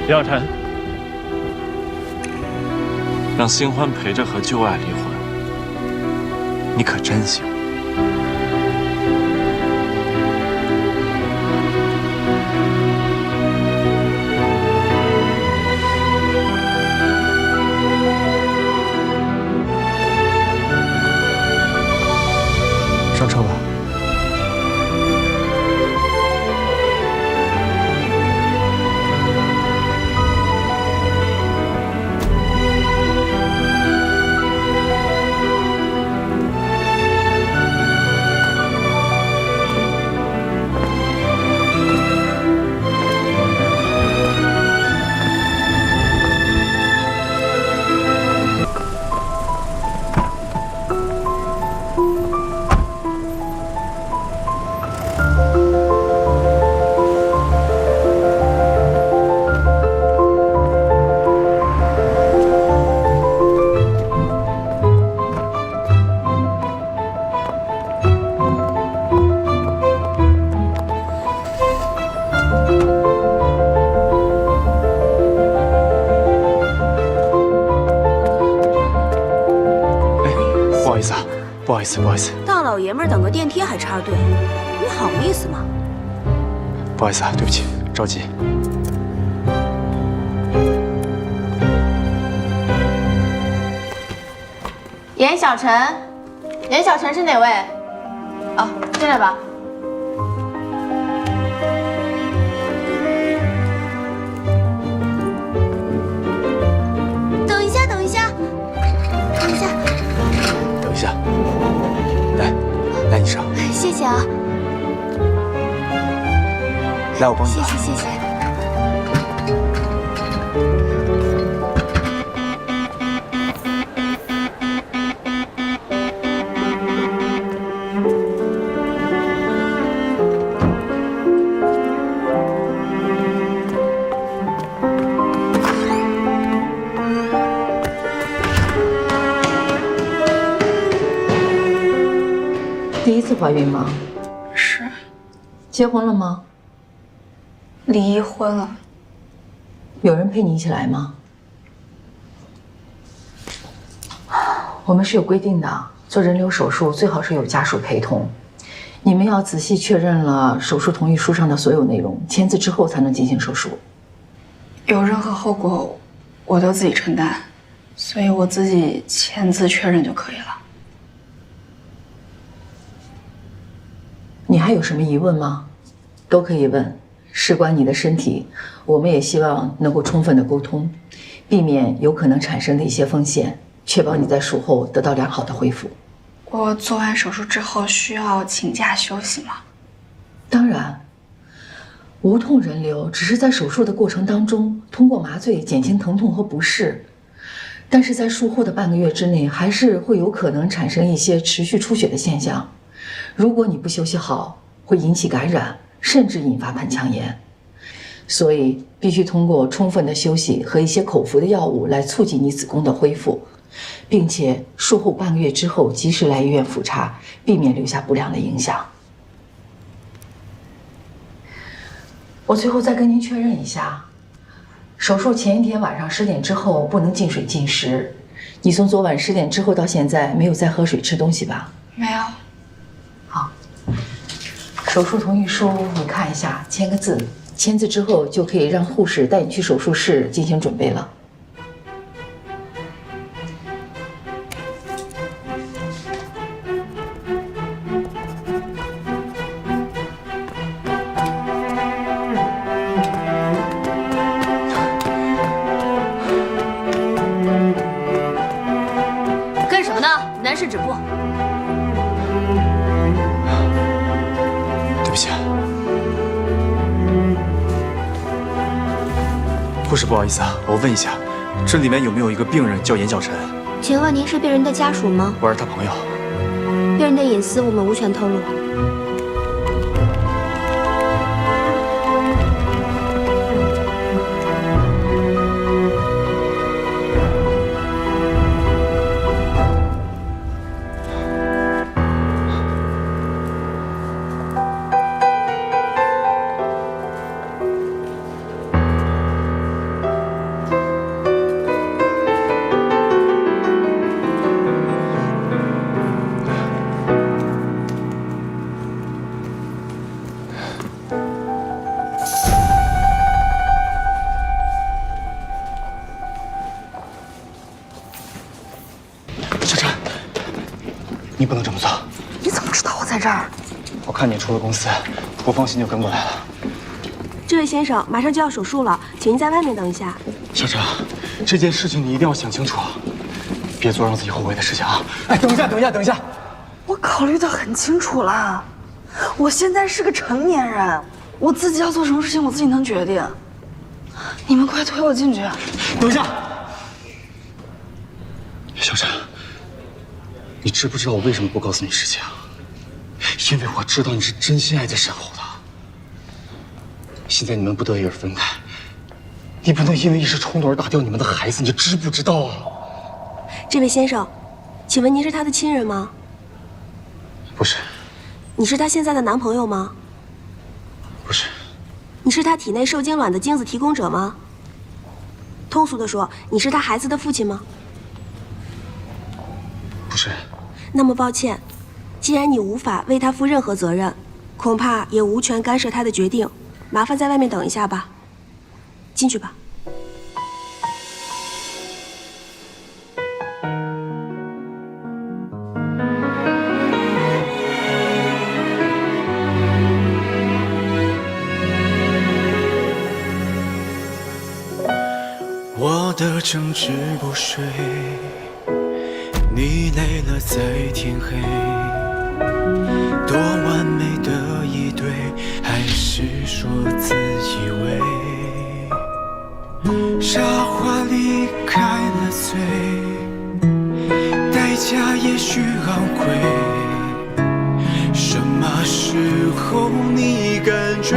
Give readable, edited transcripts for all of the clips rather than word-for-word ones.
李小晨，让新欢陪着和旧爱离婚，你可真行。上车吧。不好意思，大老爷们儿等个电梯还插队，你好意思吗？不好意思啊，对不起，着急。严小晨，严小晨是哪位？哦，进来吧。等一下，来你上。谢谢啊。来，我帮你。谢谢。第一次怀孕吗？是。结婚了吗？离婚了。有人陪你一起来吗？我们是有规定的，做人流手术最好是有家属陪同。你们要仔细确认了手术同意书上的所有内容，签字之后才能进行手术。有任何后果，我都自己承担，所以我自己签字确认就可以了。你还有什么疑问吗？都可以问，事关你的身体，我们也希望能够充分的沟通，避免有可能产生的一些风险，确保你在术后得到良好的恢复。我做完手术之后需要请假休息吗？当然，无痛人流只是在手术的过程当中通过麻醉减轻疼痛和不适，但是在术后的半个月之内，还是会有可能产生一些持续出血的现象。如果你不休息好，会引起感染，甚至引发盆腔炎。所以必须通过充分的休息和一些口服的药物来促进你子宫的恢复，并且术后半个月之后及时来医院复查，避免留下不良的影响。我最后再跟您确认一下，手术前一天晚上10点之后不能进水进食。你从昨晚10点之后到现在没有再喝水吃东西吧？没有。好，手术同意书你看一下，签个字，签字之后就可以让护士带你去手术室进行准备了。干什么呢？男士止步。对不起啊，护士，不好意思啊，我问一下，这里面有没有一个病人叫严小晨？请问您是病人的家属吗？我是他朋友。病人的隐私我们无权透露。这儿？我看你出了公司，不放心就跟过来了。这位先生，马上就要手术了，请您在外面等一下。小陈，这件事情你一定要想清楚，别做让自己后悔的事情啊！哎，等一下，等一下，等一下！我考虑得很清楚了，我现在是个成年人，我自己要做什么事情我自己能决定。你们快推我进去！等一下，小陈，你知不知道我为什么不告诉你事情？因为我知道你是真心爱在身后的。现在你们不得已而分开，你不能因为一时冲动而打掉你们的孩子，你知不知道啊？这位先生，请问您是他的亲人吗？不是。你是他现在的男朋友吗？不是。你是他体内受精卵的精子提供者吗？通俗的说，你是他孩子的父亲吗？不是。那么抱歉，既然你无法为他负任何责任，恐怕也无权干涉他的决定。麻烦在外面等一下吧。进去吧。我的争执不睡，你累了在天黑，多完美的一对，还是说自以为傻话离开了嘴，代价也许昂贵，什么时候你敢追？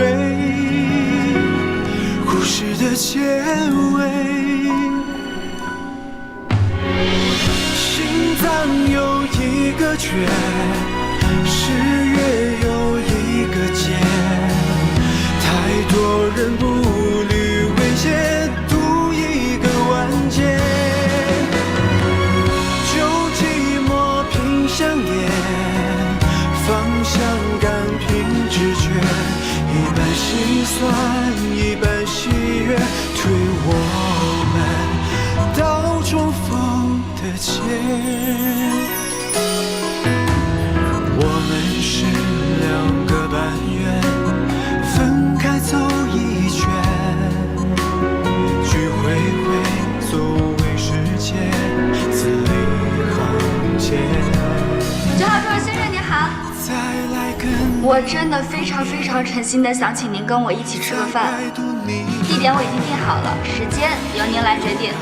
故事的结尾，心脏有一个缺，十月有一个结，太多人步履维艰，赌一个完结，旧寂寞凭香烟，方向感凭直觉，一半心酸一半喜悦，推我们到重逢的街。我们是两个半月，分开走一圈，聚会会走为世界，字里行间。9号桌先生您好，再来跟我真的非常诚心的想请您跟我一起吃个饭，地点我已经定好了，时间由您来决定。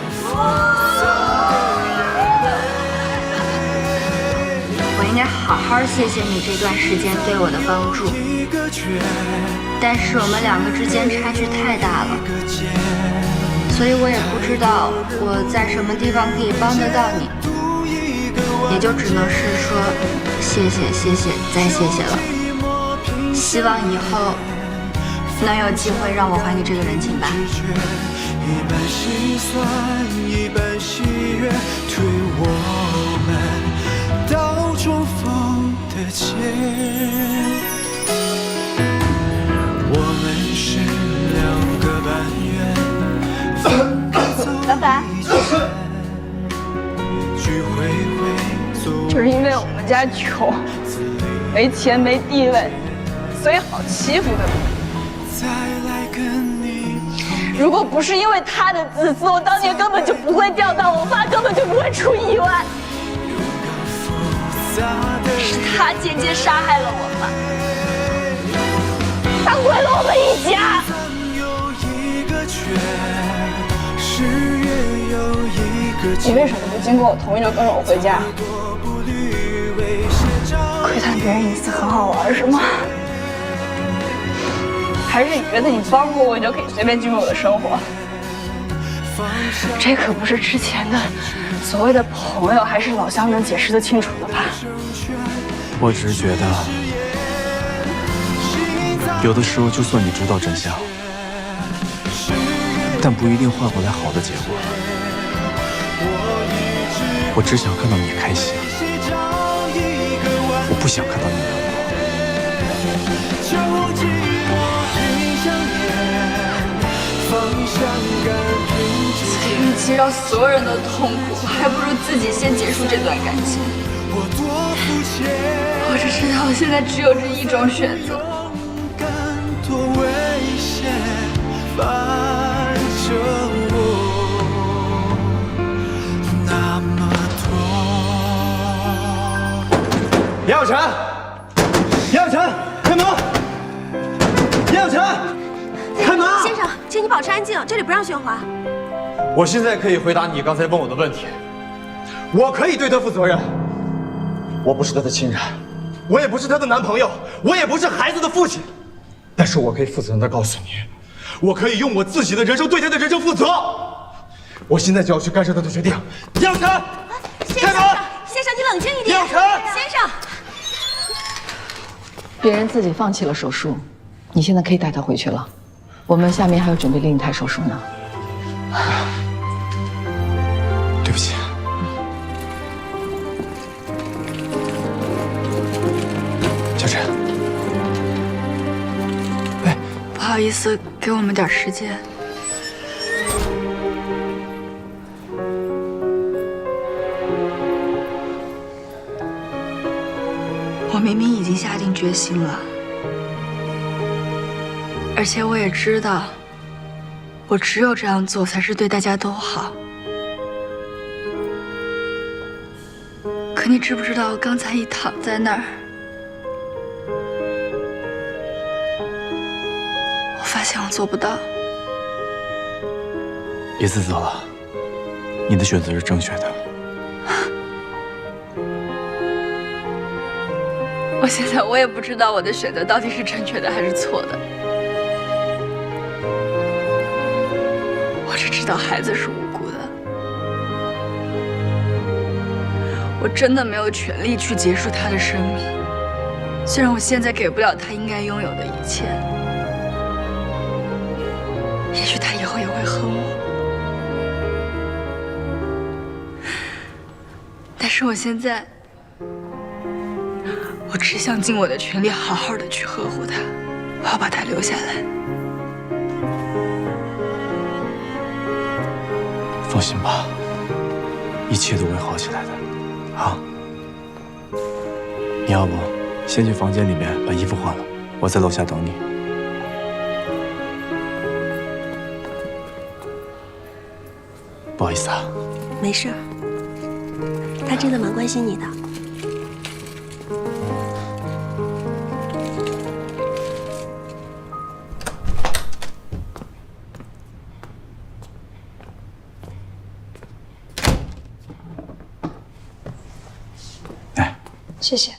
我应该好好谢谢你这段时间对我的帮助，但是我们两个之间差距太大了，所以我也不知道我在什么地方可以帮得到你，也就只能是说谢谢再谢谢了。希望以后能有机会让我还你这个人情吧。一半心酸一半喜悦，推我们到重逢的街。我们是两个半月，分开走一圈，聚会会走。就是因为我们家穷，没钱没地位，所以好欺负的。如果不是因为他的自私，我当年根本就不会钓到，我爸根本就不会出意外。是他间接杀害了我爸，他毁了我们一家。你为什么不经过我同意就跟着我回家？窥探别人隐私很好玩是吗？还是你觉得你帮过我，你就可以随便进入我的生活？这可不是之前的所谓的朋友还是老乡能解释得清楚的吧？我只是觉得，有的时候就算你知道真相，但不一定换回来好的结果。我只想看到你开心，我不想看到你难过。与其让所有人都痛苦，还不如自己先结束这段感情。我多肤浅。我只知道我现在只有这一种选择。勇敢多危险，反正我那么多。杨晓晨，杨晓晨，开门！杨晓晨，开门！先生，请你保持安静，这里不让喧哗。我现在可以回答你刚才问我的问题，我可以对他负责任。我不是他的亲人，我也不是他的男朋友，我也不是孩子的父亲，但是我可以负责任地告诉你，我可以用我自己的人生对他的人生负责。我现在就要去干涉他的决定。杨晓晨，开门！先生，你冷静一点。杨晓晨，先生，别人自己放弃了手术，你现在可以带他回去了。我们下面还要准备另一台手术呢。对不起。小陈，不好意思，给我们点时间。我明明已经下定决心了，而且我也知道，我只有这样做才是对大家都好。可你知不知道，我刚才一躺在那儿，我发现我做不到。别自责了，你的选择是正确的。我现在我也不知道我的选择到底是正确的还是错的。我只知道孩子是无辜的，我真的没有权利去结束他的生命。虽然我现在给不了他应该拥有的一切，也许他以后也会恨我，但是我现在。我只想尽我的全力，好好的去呵护他，我要把他留下来。放心吧，一切都会好起来的。啊，你要不先去房间里面把衣服换了，我在楼下等你。不好意思啊。没事，他真的蛮关心你的。谢谢。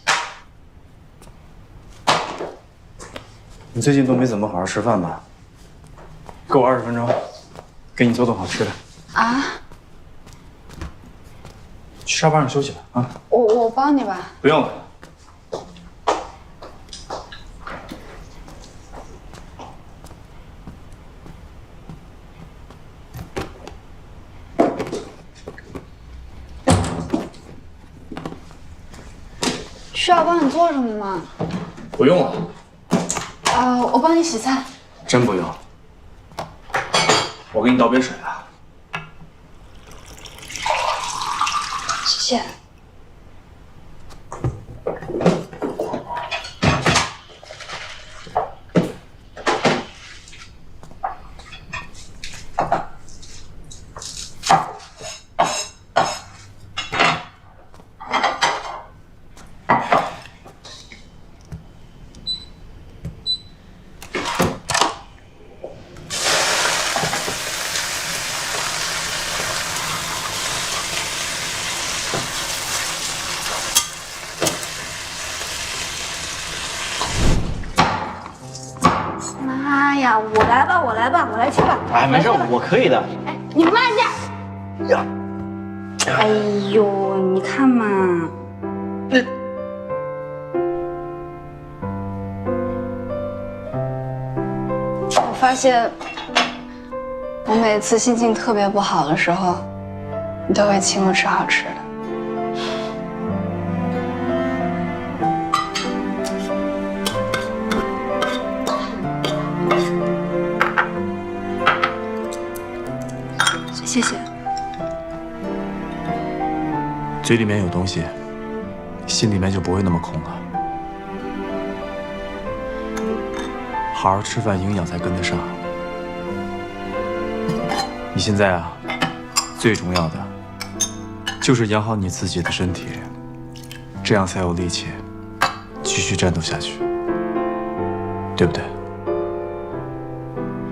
你最近都没怎么好好吃饭吧？给我20分钟，给你做顿好吃的。啊？去沙发上休息吧。啊，我帮你吧。不用了。需要帮你做什么吗？不用了。我帮你洗菜。真不用。我给你倒杯水啊。谢谢。妈呀，我来吧，我来吧，我来切吧。哎，没事，我可以的。哎，你慢点。呀，哎呦，你看嘛。我发现，我每次心情特别不好的时候，你都会请我吃好吃的。谢谢。嘴里面有东西，心里面就不会那么空了。好好吃饭，营养才跟得上。你现在啊，最重要的就是养好你自己的身体，这样才有力气继续战斗下去，对不对？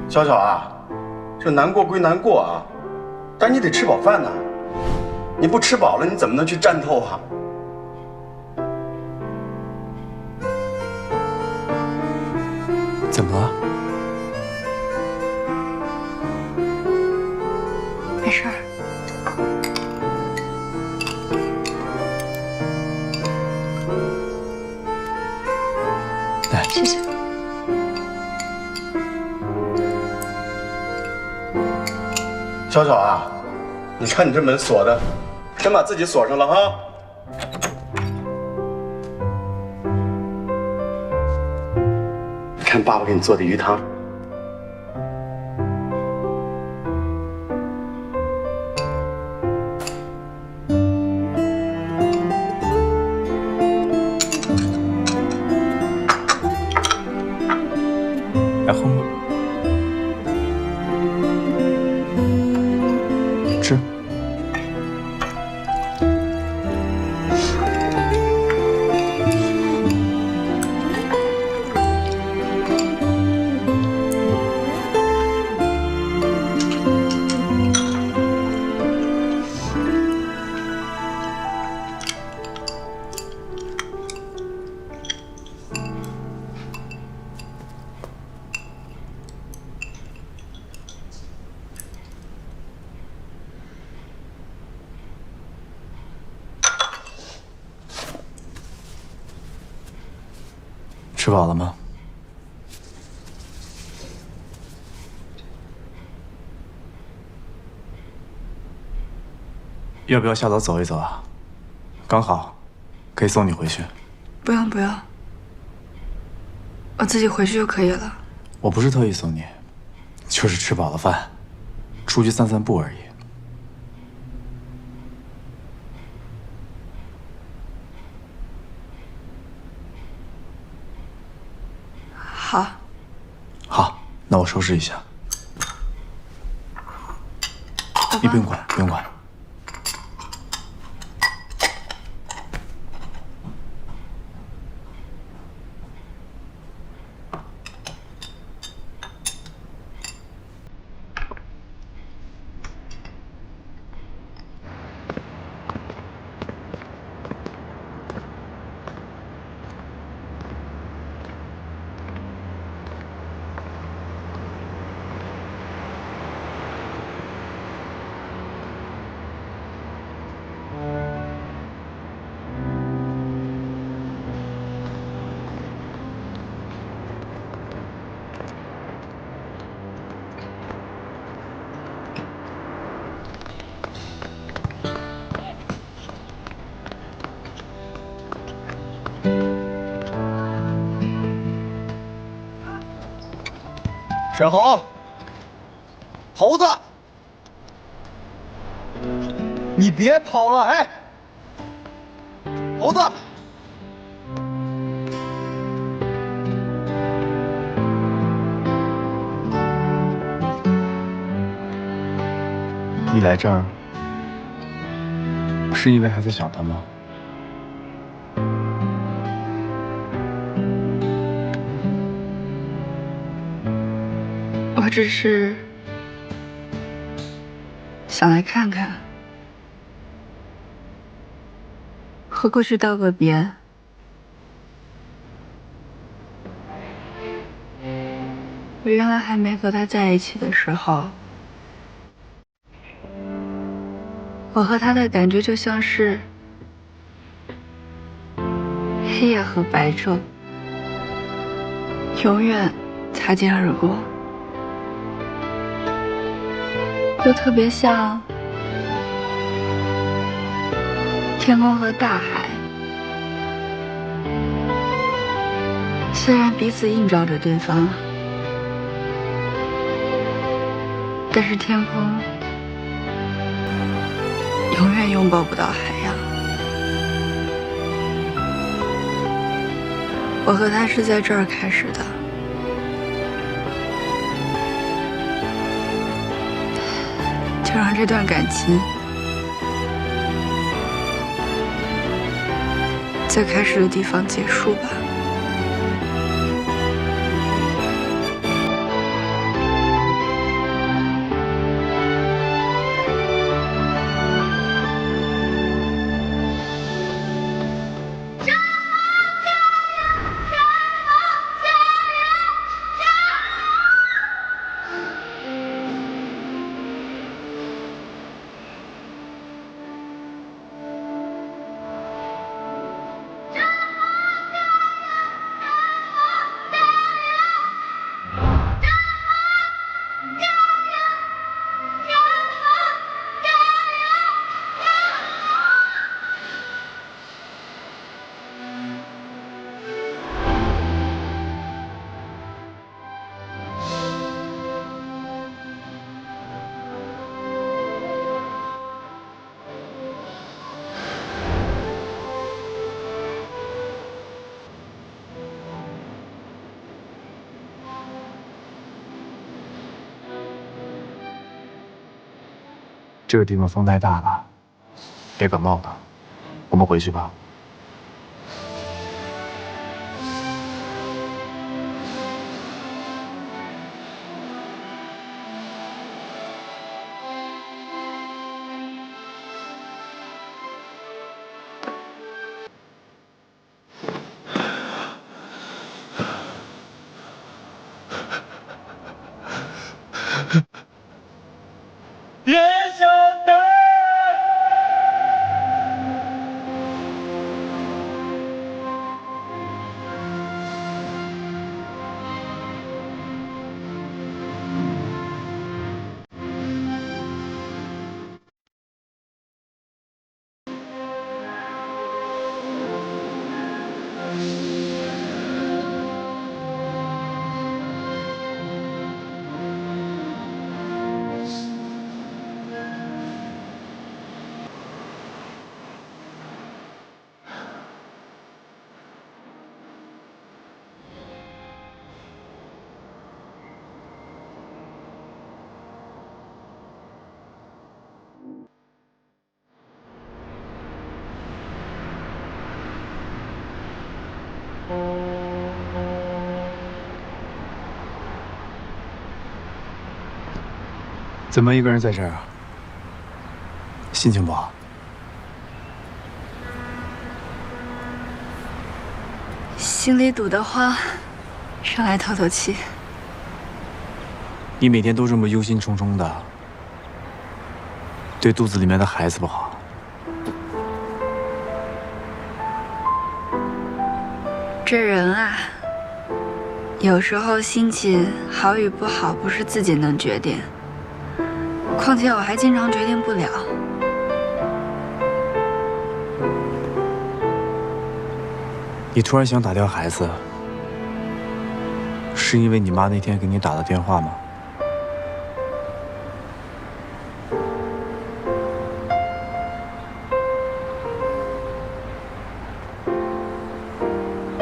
小小啊，这难过归难过啊，但你得吃饱饭呐。你不吃饱了，你怎么能去战斗啊？怎么了？没事儿。来，谢谢。小小啊，你看你这门锁的，真把自己锁上了哈。你看爸爸给你做的鱼汤。来喝吗？吃。吃饱了吗？要不要下楼走一走啊？刚好可以送你回去。不用不用，我自己回去就可以了。我不是特意送你，就是吃饱了饭，出去散散步而已。好，好，那我收拾一下。你不用管，不用管。沈红，猴子，你别跑了，哎，猴子。你来这儿是因为还在想他吗？我只是想来看看，和过去道个别。我原来还没和他在一起的时候，我和他的感觉就像是黑夜和白昼，永远擦肩而过，就特别像天空和大海，虽然彼此映照着对方，但是天空永远拥抱不到海洋。我和他是在这儿开始的。就让这段感情在开始的地方结束吧。这个地方风太大了，别感冒了。我们回去吧。怎么一个人在这儿啊？心情不好？心里堵得慌，上来透透气。你每天都这么忧心忡忡的，对肚子里面的孩子不好。这人啊，有时候心情好与不好不是自己能决定，况且我还经常决定不了。你突然想打掉孩子，是因为你妈那天给你打的电话吗？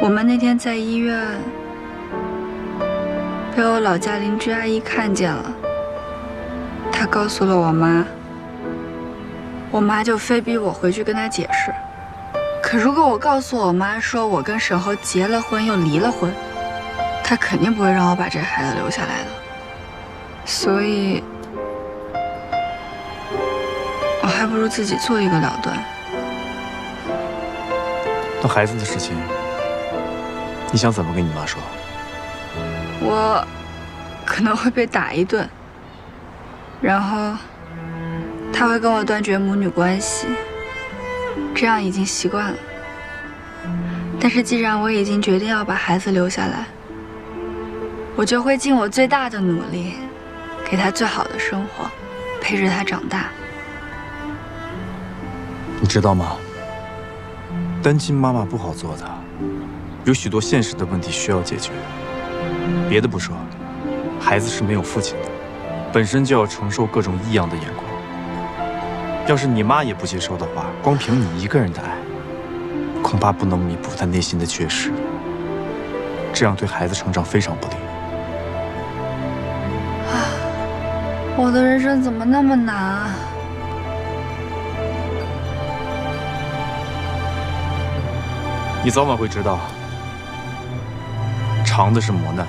我们那天在医院被我老家邻居阿姨看见了，她告诉了我妈，我妈就非逼我回去跟她解释。可如果我告诉我妈说我跟沈侯结了婚又离了婚，她肯定不会让我把这孩子留下来的。所以，我还不如自己做一个了断。那孩子的事情，你想怎么跟你妈说？我可能会被打一顿，然后她会跟我断绝母女关系，这样已经习惯了。但是既然我已经决定要把孩子留下来，我就会尽我最大的努力，给他最好的生活，陪着他长大。你知道吗？单亲妈妈不好做的，有许多现实的问题需要解决。别的不说，孩子是没有父亲的，本身就要承受各种异样的眼光。要是你妈也不接受的话，光凭你一个人的爱，恐怕不能弥补她内心的缺失。这样对孩子成长非常不利。我的人生怎么那么难啊？你早晚会知道，长的是磨难，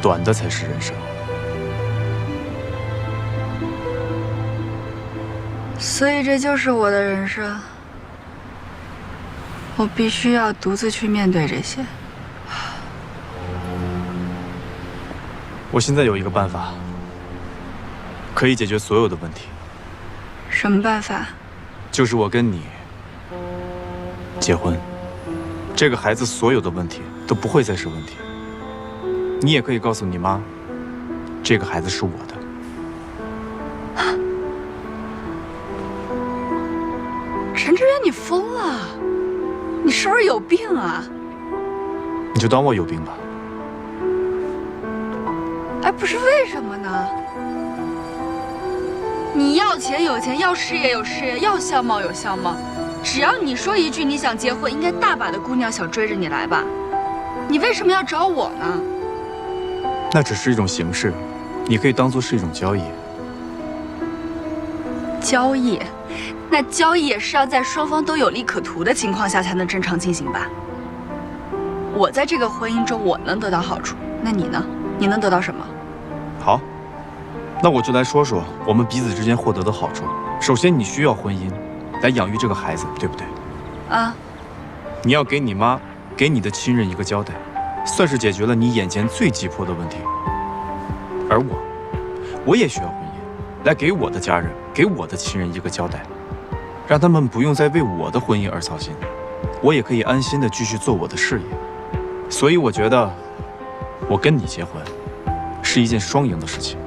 短的才是人生。所以这就是我的人生，我必须要独自去面对这些。我现在有一个办法，可以解决所有的问题。什么办法？就是我跟你结婚，这个孩子所有的问题都不会再是问题。你也可以告诉你妈，这个孩子是我的。陈志远，你疯了？你是不是有病啊？你就当我有病吧。哎，不是，为什么呢？你要钱有钱，要事业有事业，要相貌有相貌。只要你说一句你想结婚，应该大把的姑娘想追着你来吧？你为什么要找我呢？那只是一种形式，你可以当做是一种交易。交易？那交易也是要在双方都有利可图的情况下才能正常进行吧？我在这个婚姻中我能得到好处，那你呢？你能得到什么？好，那我就来说说我们彼此之间获得的好处。首先，你需要婚姻来养育这个孩子，对不对？啊，你要给你妈、给你的亲人一个交代，算是解决了你眼前最急迫的问题。而我也需要婚姻，来给我的家人、给我的亲人一个交代，让他们不用再为我的婚姻而操心，我也可以安心的继续做我的事业。所以我觉得，我跟你结婚是一件双赢的事情。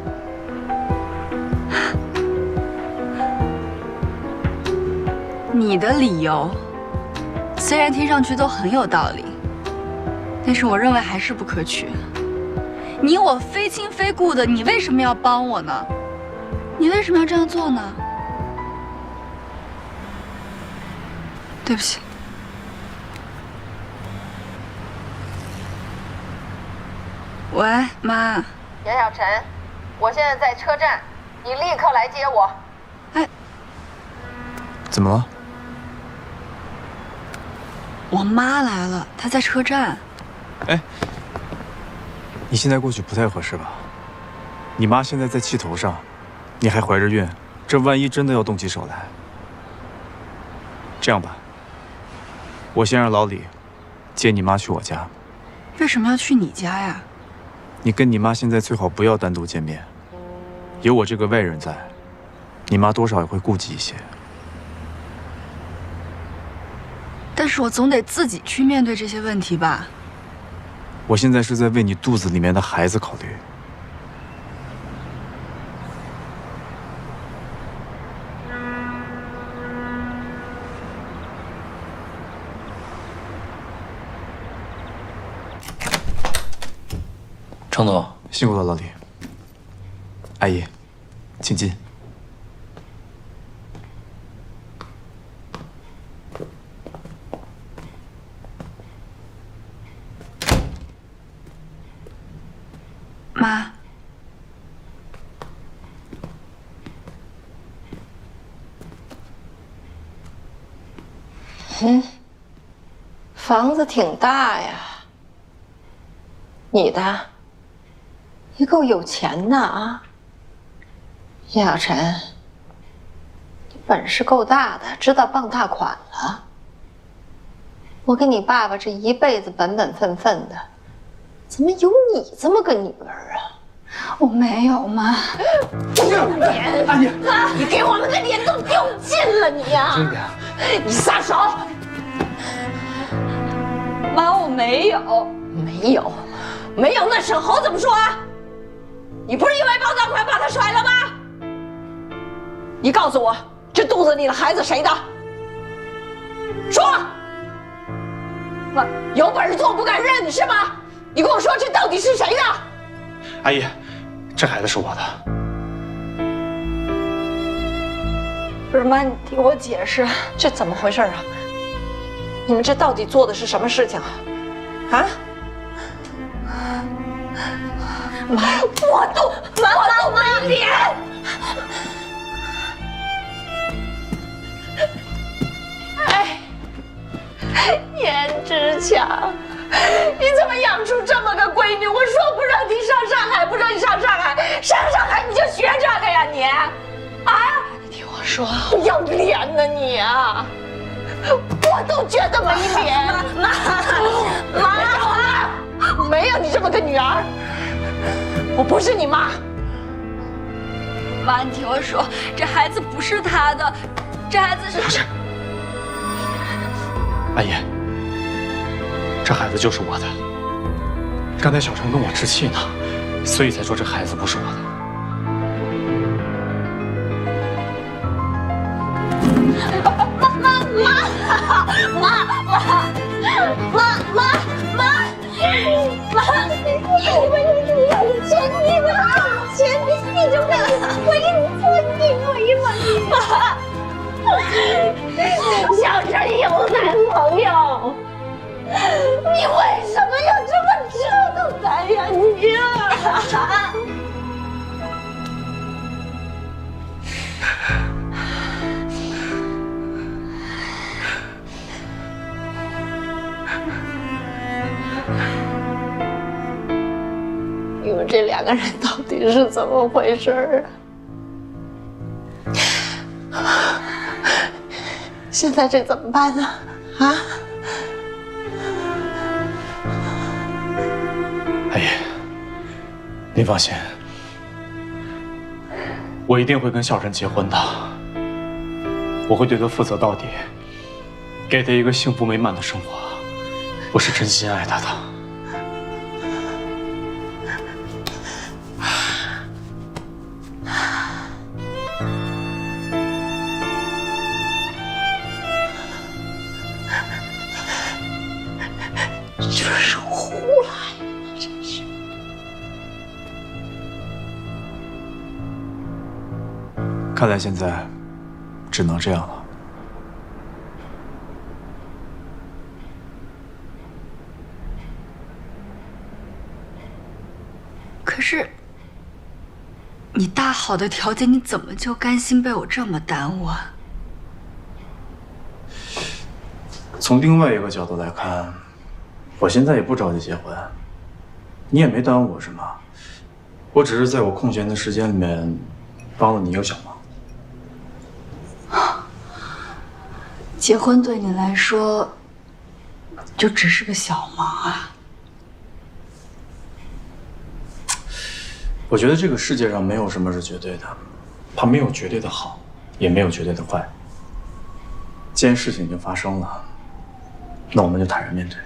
你的理由虽然听上去都很有道理，但是我认为还是不可取。你我非亲非故的，你为什么要帮我呢？你为什么要这样做呢？对不起。喂，妈。严小晨，我现在在车站，你立刻来接我。哎，怎么了？我妈来了，她在车站。哎，你现在过去不太合适吧？你妈现在在气头上，你还怀着孕，这万一真的要动起手来，这样吧，我先让老李接你妈去我家。为什么要去你家呀？你跟你妈现在最好不要单独见面，有我这个外人在，你妈多少也会顾忌一些。但是我总得自己去面对这些问题吧。我现在是在为你肚子里面的孩子考虑。程总，辛苦了，老李。阿姨，请进。妈，房子挺大呀，你的，你够有钱的啊。叶小晨，你本事够大的，知道傍大款了。我跟你爸爸这一辈子本本分分的，怎么有你这么个女儿啊？我没有，妈。脸，阿姨，你给我们的脸都丢尽了，你呀！真的，你撒手！妈，我没有。没有，那沈侯怎么说啊？你不是因为傍大款把他甩了吗？你告诉我，这肚子里的孩子谁的？说！妈，有本事做不敢认是吗？你跟我说这到底是谁的？阿姨，这孩子是我的。不是妈，你听我解释，这怎么回事啊？你们这到底做的是什么事情啊？啊？我都没脸。哎，颜志强，你怎么养出这么个闺女？我说不让你上上海，不让你上上海，上上海你就学这个呀你？啊！你听我说，要脸呢你啊！我都觉得没脸。妈，没有你这么个女儿，我不是你妈。妈，你听我说，这孩子不是他的，这孩子是……不是，阿姨，这孩子就是我的。刚才小陈跟我置气呢，所以才说这孩子不是我的。你就看我给你做定我一把小陈有男朋友，你为什么要这么折腾他呀你啊？你们这两个人到底是怎么回事啊？现在这怎么办呢？啊？阿姨，您放心，我一定会跟小陈结婚的，我会对他负责到底，给他一个幸福美满的生活。我是真心爱他的。就是胡来嘛，真是。看来现在只能这样了。可是，你大好的条件，你怎么就甘心被我这么耽误啊？从另外一个角度来看，我现在也不着急结婚，你也没耽误我什么，我只是在我空闲的时间里面帮了你一个小忙。结婚对你来说，就只是个小忙啊？我觉得这个世界上没有什么是绝对的，它没有绝对的好，也没有绝对的坏。既然事情已经发生了，那我们就坦然面对。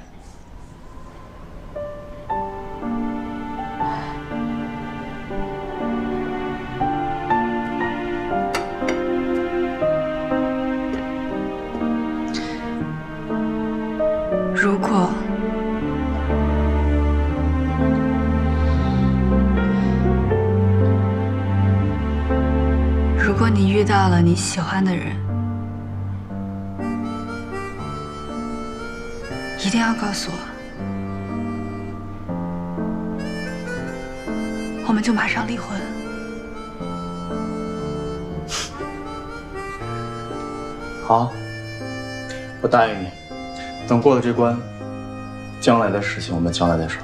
如果你遇到了你喜欢的人，一定要告诉我，我们就马上离婚。好，我答应你，等过了这关，将来的事情我们将来再说。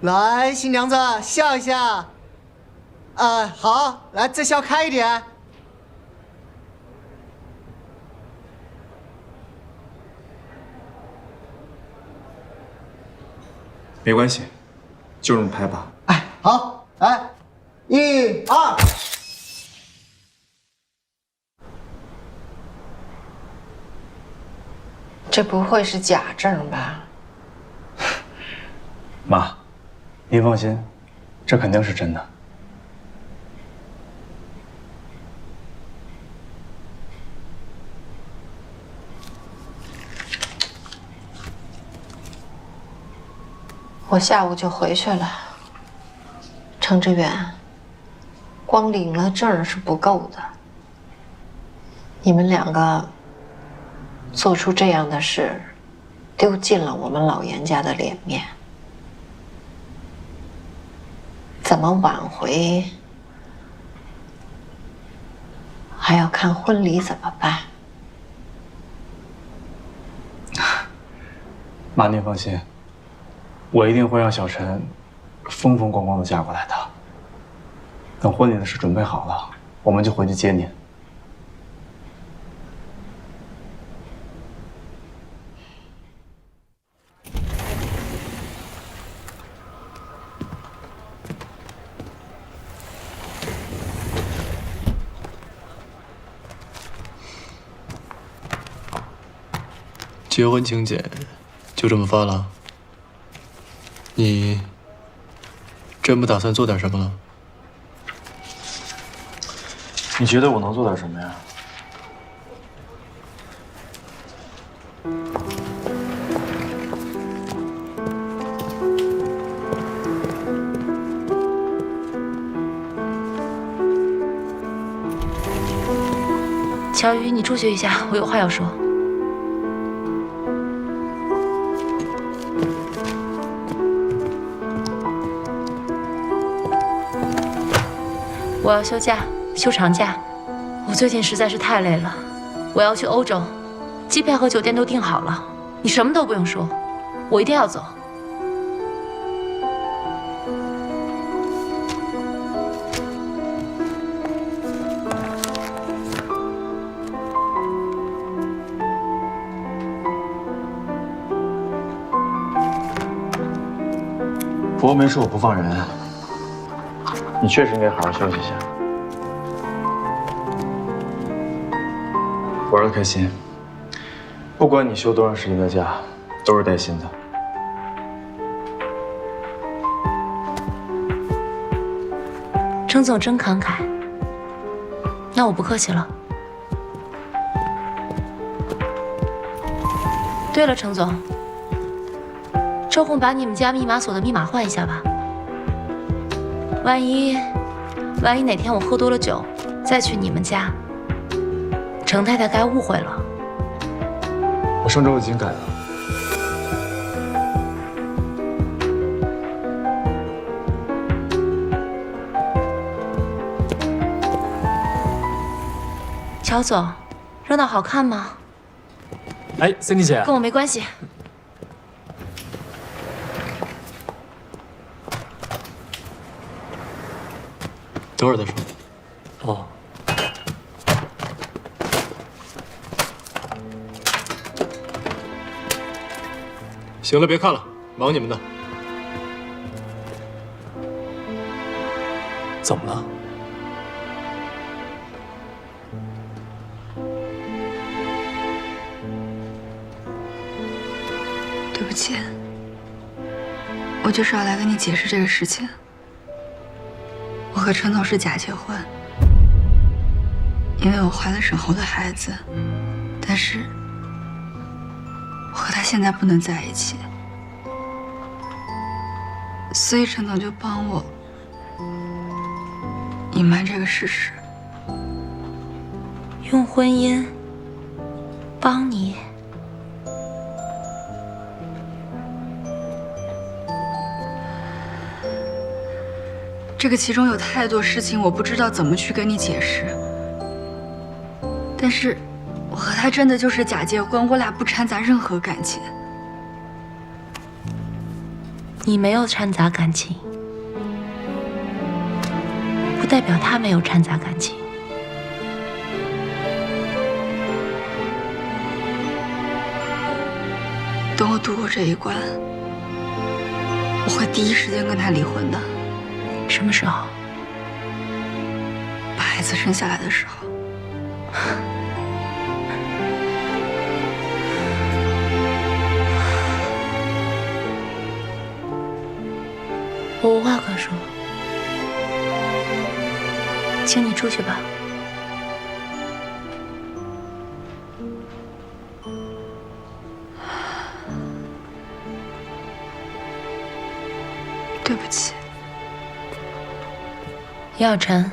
来，新娘子笑一下。好，来再笑开一点。没关系，就这么拍吧。哎，好，来，1、2。这不会是假证吧？妈，您放心，这肯定是真的。我下午就回去了。程志远，光领了证是不够的。你们两个做出这样的事，丢尽了我们老严家的脸面。怎么挽回，还要看婚礼怎么办。妈，您放心，我一定会让小陈风风光光的嫁过来的。等婚礼的事准备好了，我们就回去接您。结婚请柬就这么发了？你真不打算做点什么了？你觉得我能做点什么呀？乔宇，你出去一下，我有话要说。我要休假，休长假。我最近实在是太累了，我要去欧洲，机票和酒店都订好了，你什么都不用说，我一定要走。不过没事，我不放人。你确实应该好好休息一下。玩得开心，不管你休多长时间的假，都是带薪的。程总真慷慨，那我不客气了。对了，程总，抽空把你们家密码锁的密码换一下吧。万一哪天我喝多了酒，再去你们家，程太太该误会了。我上周已经改了。乔总，热闹好看吗？哎，Cindy 姐，跟我没关系。等会儿再说。哦。行了，别看了，忙你们的。怎么了？对不起，我就是要来跟你解释这个事情。我和陈总是假结婚，因为我怀了沈侯的孩子，但是我和他现在不能在一起，所以陈总就帮我隐瞒这个事实，用婚姻帮你。这个其中有太多事情，我不知道怎么去跟你解释。但是，我和他真的就是假结婚，我俩不掺杂任何感情。你没有掺杂感情，不代表他没有掺杂感情。等我度过这一关，我会第一时间跟他离婚的。什么时候？把孩子生下来的时候。我无话可说，请你出去吧。对不起，叶晓晨，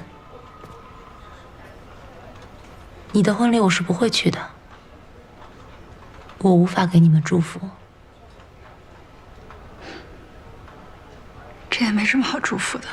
你的婚礼我是不会去的，我无法给你们祝福。这也没什么好祝福的。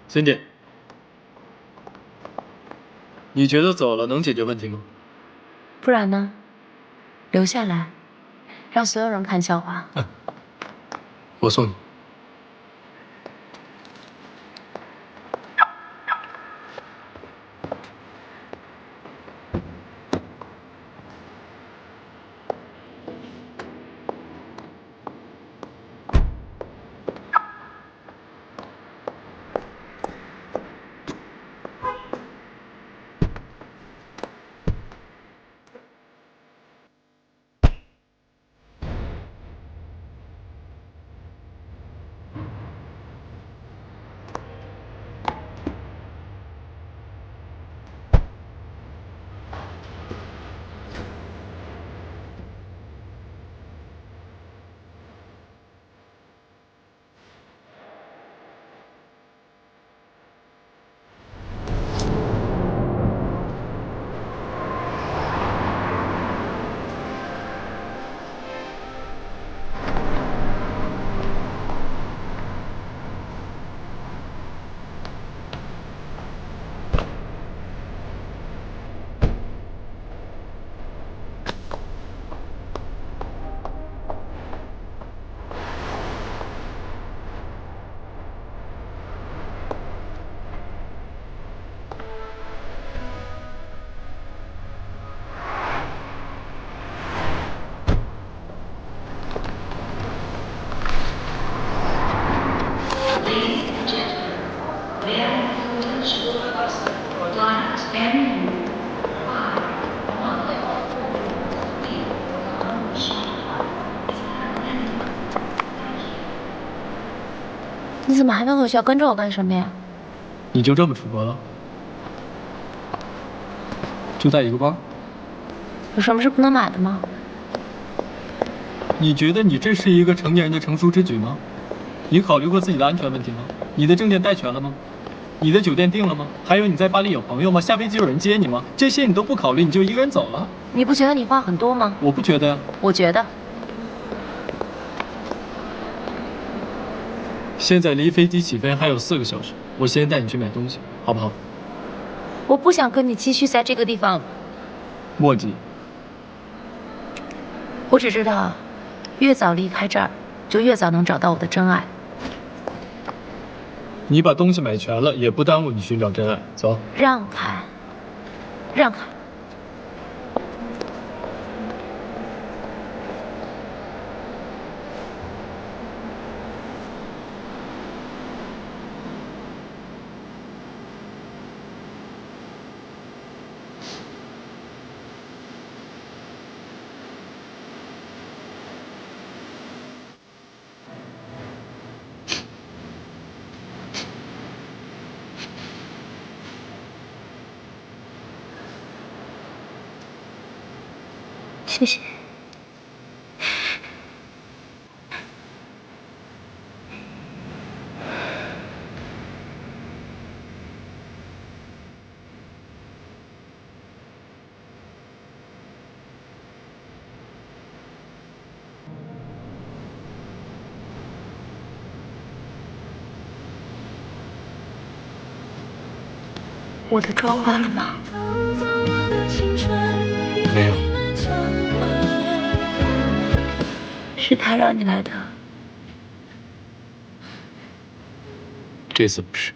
Cindy， 你觉得走了能解决问题吗？不然呢？留下来，让所有人看笑话。我送你。你怎么还没回学校？跟着我干什么呀？你就这么出国了？就带一个包？有什么是不能买的吗？你觉得你这是一个成年人的成熟之举吗？你考虑过自己的安全问题吗？你的证件带全了吗？你的酒店订了吗？还有你在巴黎有朋友吗？下飞机有人接你吗？这些你都不考虑，你就一个人走了？你不觉得你话很多吗？我不觉得呀。我觉得。现在离飞机起飞还有4个小时，我先带你去买东西，好不好？我不想跟你继续在这个地方。墨迹。我只知道，越早离开这儿，就越早能找到我的真爱。你把东西买全了，也不耽误你寻找真爱。走。让开，让开。谢谢。我的召唤了吗？没有，是他让你来的。这次不是。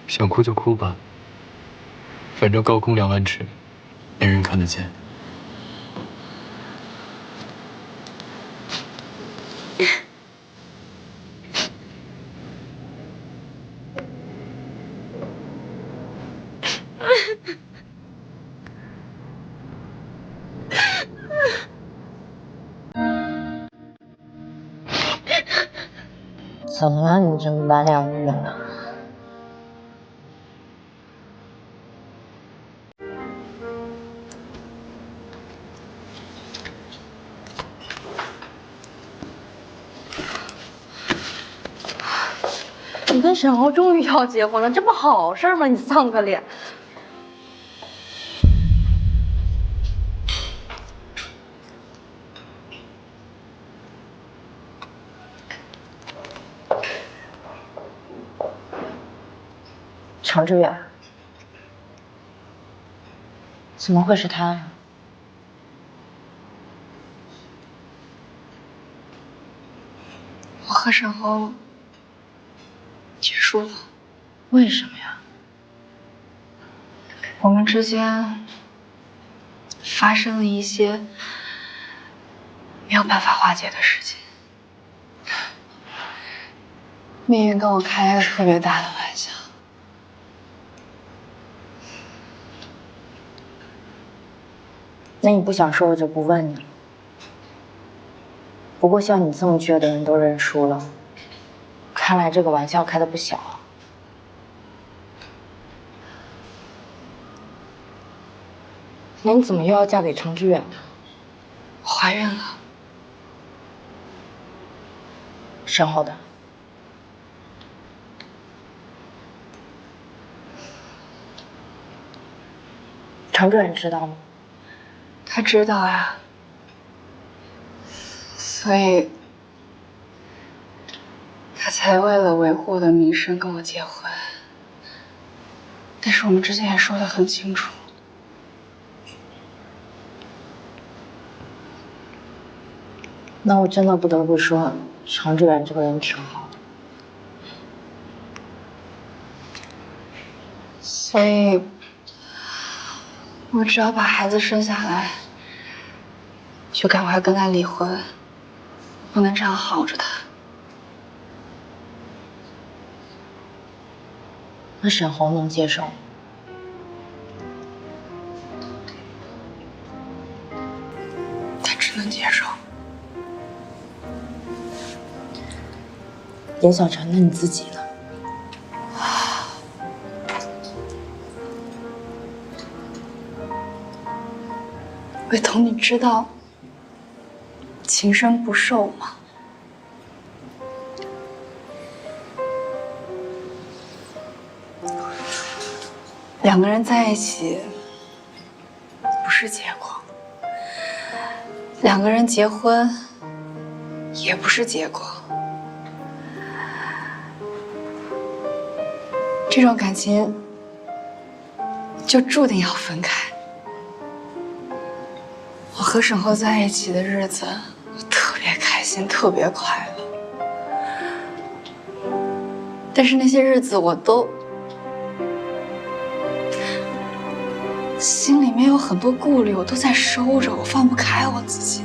想哭就哭吧，反正高空2万尺，没人看得见。怎么了？你这么满脸乌的？你跟沈豪终于要结婚了，这不好事吗？你丧个脸！程志远，怎么会是他呀？我和沈豪结束了。为什么呀？我们之间发生了一些没有办法化解的事情。命运跟我开了个特别大的玩笑。那你不想说，我就不问你了。不过像你这么倔的人都认输了，看来这个玩笑开的不小。那你怎么又要嫁给程志远呢？我怀孕了。身后的。程志远知道吗？他知道呀，所以他才为了维护我的名声跟我结婚。但是我们之前也说得很清楚，那我真的不得不说，程志远这个人挺好的。所以我只要把孩子生下来，就赶快跟他离婚，不能这样耗着他。那沈红能接受吗？他只能接受。严小晨，那你自己呢？伟彤，你知道情深不寿吗？两个人在一起不是结果，两个人结婚也不是结果。这种感情就注定要分开。我和沈浩在一起的日子，我特别开心，特别快乐。但是那些日子，我都心里面有很多顾虑，我都在收着，我放不开我自己。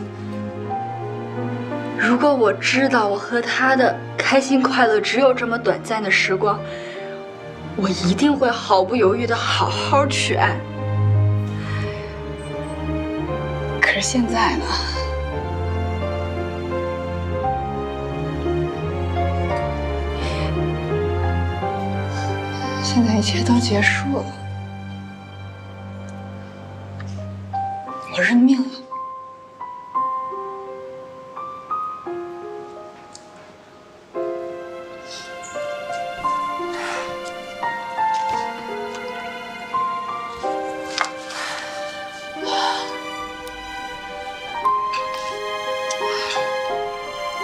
如果我知道我和他的开心快乐只有这么短暂的时光，我一定会毫不犹豫的好好去爱。可是现在呢？现在一切都结束了，我认命了。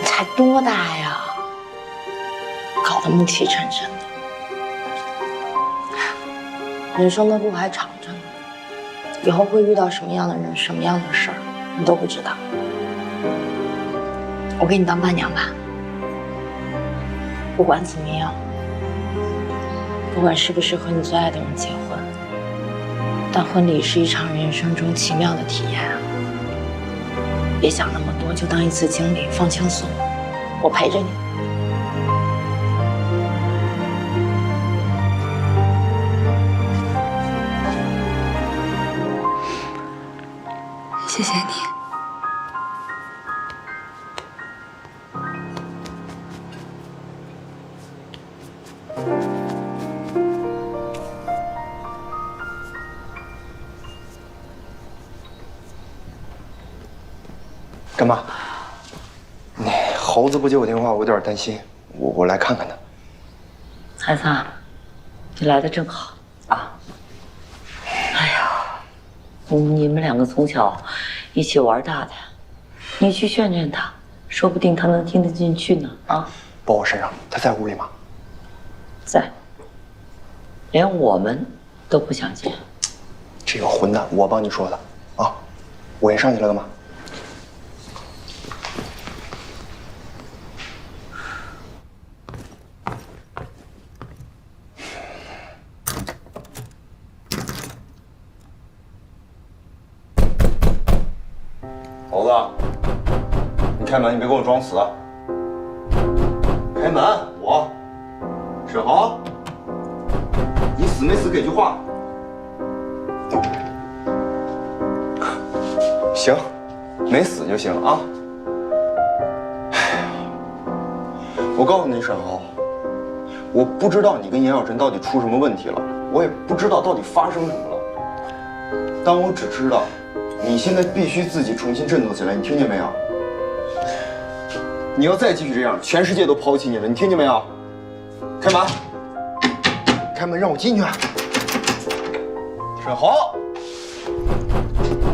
才多大呀？搞得暮气沉沉的。人生的路还长着呢，以后会遇到什么样的人、什么样的事儿，你都不知道。我给你当伴娘吧。不管怎么样，不管是不是和你最爱的人结婚，但婚礼是一场人生中奇妙的体验啊！别想那么多，就当一次经历，放轻松，我陪着你。谢谢你。干妈，那猴子不接我电话，我有点担心，我来看看他。孩子，你来的正好啊！哎呀，你们两个从小一起玩大的，你去劝劝他，说不定他能听得进去呢。啊，包我身上，他在屋里吗？在，连我们都不想见。这个混蛋，我帮你说的啊！我先上去了，干嘛？猴子，你开门，你别跟我装死。开门，我沈豪，你死没死？给句话。行，没死就行啊。哎呀，我告诉你，沈豪，我不知道你跟严小晨到底出什么问题了，我也不知道到底发生什么了，但我只知道。你现在必须自己重新振作起来，你听见没有？你要再继续这样，全世界都抛弃你了，你听见没有？开门，开门，让我进去。沈豪，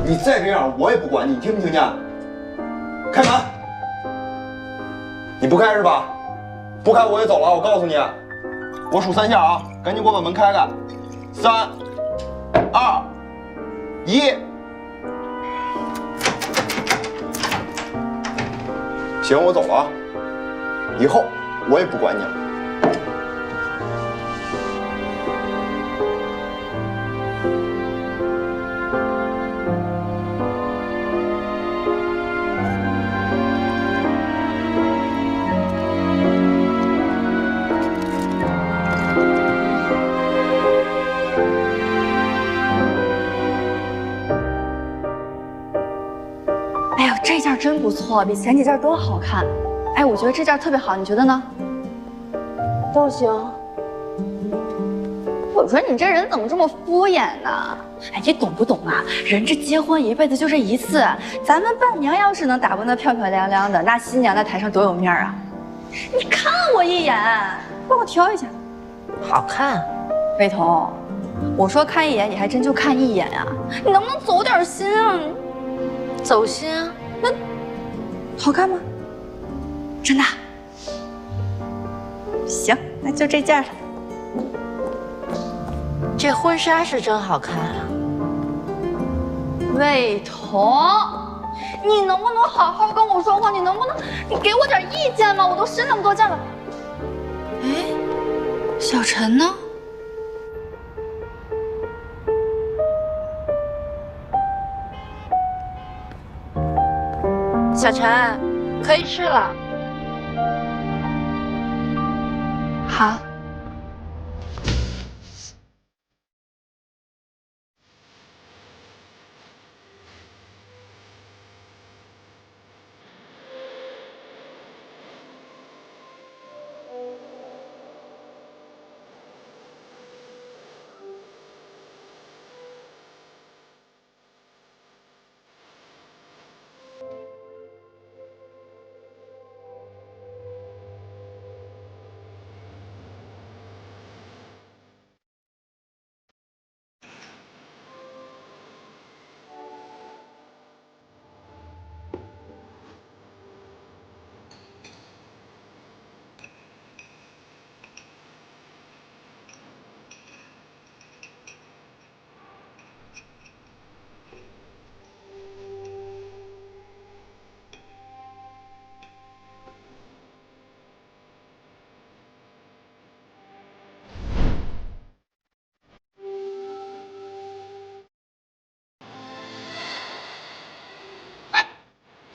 你再这样，我也不管你，听没听见？开门，你不开是吧？不开我也走了，我告诉你，我数3下啊，赶紧给我把门开开。3、2、1。行，我走了啊！以后我也不管你了。哎呦，这件真不错，比前几件都好看。哎，我觉得这件特别好，你觉得呢？都行。我说你这人怎么这么敷衍呢？哎，你懂不懂啊？人这结婚一辈子就这一次，咱们伴娘要是能打扮得漂漂亮亮的，那新娘在台上多有面啊！你看我一眼，帮我挑一下。好看。魏彤，我说看一眼，你还真就看一眼啊？你能不能走点心啊？走心啊？那好看吗？真的？行，那就这件了。这婚纱是真好看啊！魏彤，你能不能好好跟我说话？你能不能给我点意见吗？我都申那么多件了。哎，小陈呢？小陈，可以吃了。好。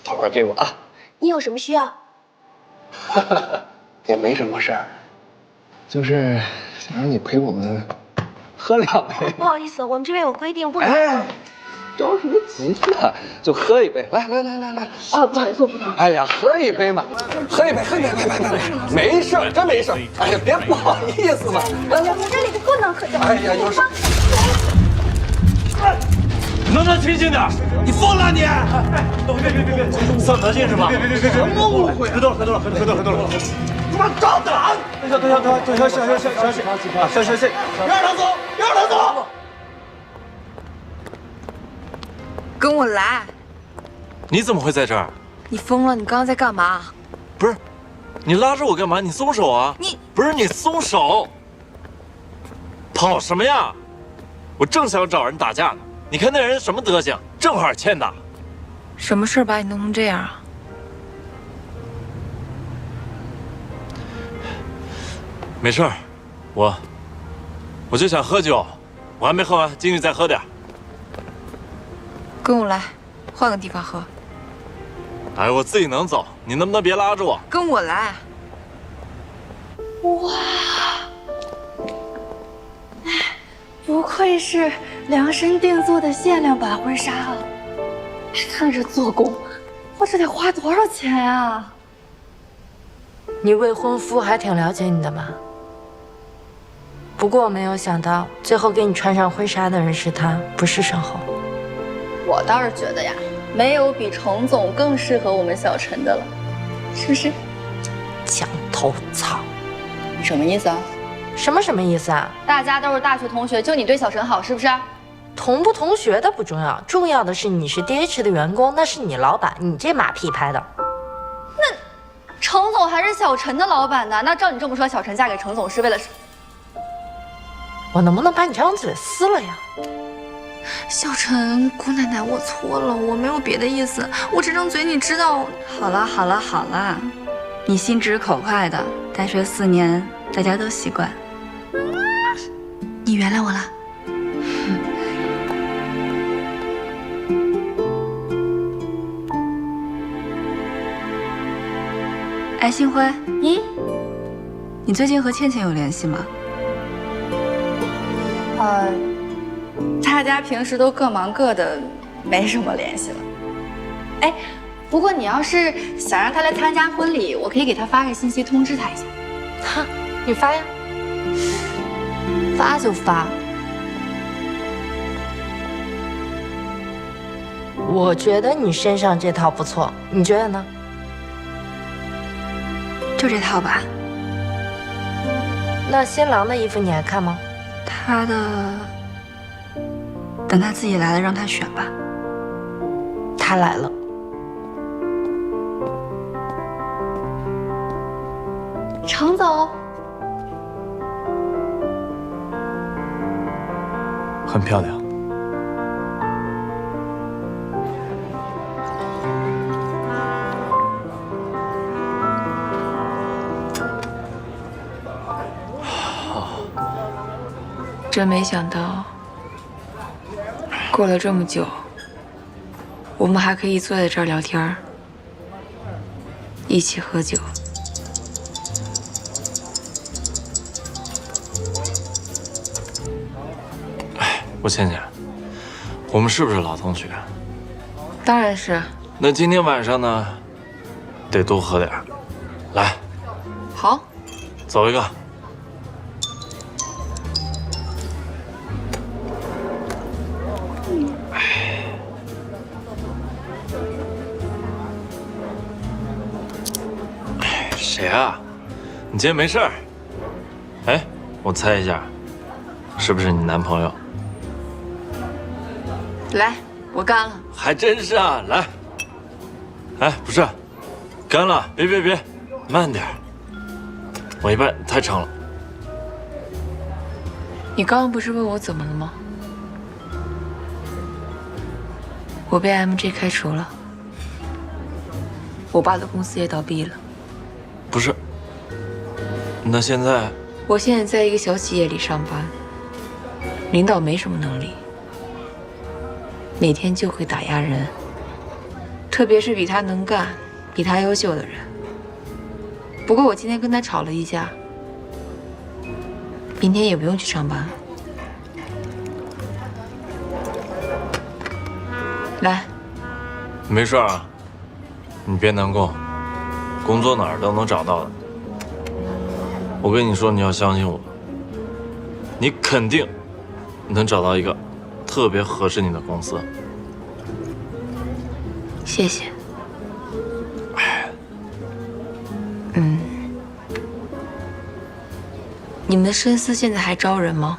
头块给我啊。你有什么需要？也没什么事儿，就是想让你陪我们喝2杯。不好意思，我们这边有规定，不能。哎，着什么急呢？就喝一杯，来。啊，不好意思，我不能。哎呀，喝一杯嘛，喝一杯，没事儿，真没事儿。哎呀，别不好意思嘛。我们这里不能喝酒。哎呀，有事。能不能清醒点？你疯了你！别！算德性是吧？别！什么误会？喝多了！他妈找打！等下！行，别让他走！跟我来！你怎么会在这儿？你疯了？你刚刚在干嘛？不是，你拉着我干嘛？你松手啊！不是你松手！跑什么呀？我正想找人打架呢。你看那人什么德行，正好欠打。什么事把你弄成这样啊？没事儿，我就想喝酒，我还没喝完，进去再喝点。跟我来，换个地方喝。哎，我自己能走，你能不能别拉着我？跟我来。哇，不愧是量身定做的限量版婚纱啊！看着做工，我这得花多少钱啊？你未婚夫还挺了解你的嘛。不过我没有想到，最后给你穿上婚纱的人是他，不是沈侯。我倒是觉得呀，没有比程总更适合我们小陈的了，是不是？墙头草，你什么意思啊？什么意思啊？大家都是大学同学，就你对小陈好，是不是？同不同学的不重要，重要的是你是 DH 的员工，那是你老板，你这马屁拍的。那程总还是小陈的老板呢？那照你这么说，小陈嫁给程总是为了什么？我能不能把你这张嘴撕了呀？小陈，姑奶奶，我错了，我没有别的意思，我这张嘴你知道。好了，你心直口快的，大学4年，大家都习惯。你原谅我了。哎，星辉，你最近和倩倩有联系吗？大家平时都各忙各的，没什么联系了。哎，不过你要是想让她来参加婚礼，我可以给她发个信息通知她一下。哈，你发呀，发就发。我觉得你身上这套不错，你觉得呢？就这套吧。那新郎的衣服你还看吗？他的，等他自己来了，让他选吧。他来了。程总，很漂亮。真没想到，过了这么久，我们还可以坐在这儿聊天，一起喝酒。我倩倩，我们是不是老同学？当然是。那今天晚上呢，得多喝点。来，好，走一个。谁啊？你今天没事儿？哎，我猜一下，是不是你男朋友？来，我干了。还真是啊，来。哎，不是，干了，别，慢点。我一半太长了。你刚刚不是问我怎么了吗？我被 MG 开除了，我爸的公司也倒闭了。不是，那现在？我现在在一个小企业里上班，领导没什么能力，每天就会打压人，特别是比他能干、比他优秀的人。不过我今天跟他吵了一架，明天也不用去上班。来，没事啊，你别难过，工作哪儿都能找到的。我跟你说，你要相信我，你肯定能找到一个特别合适你的公司。谢谢。你们深思现在还招人吗？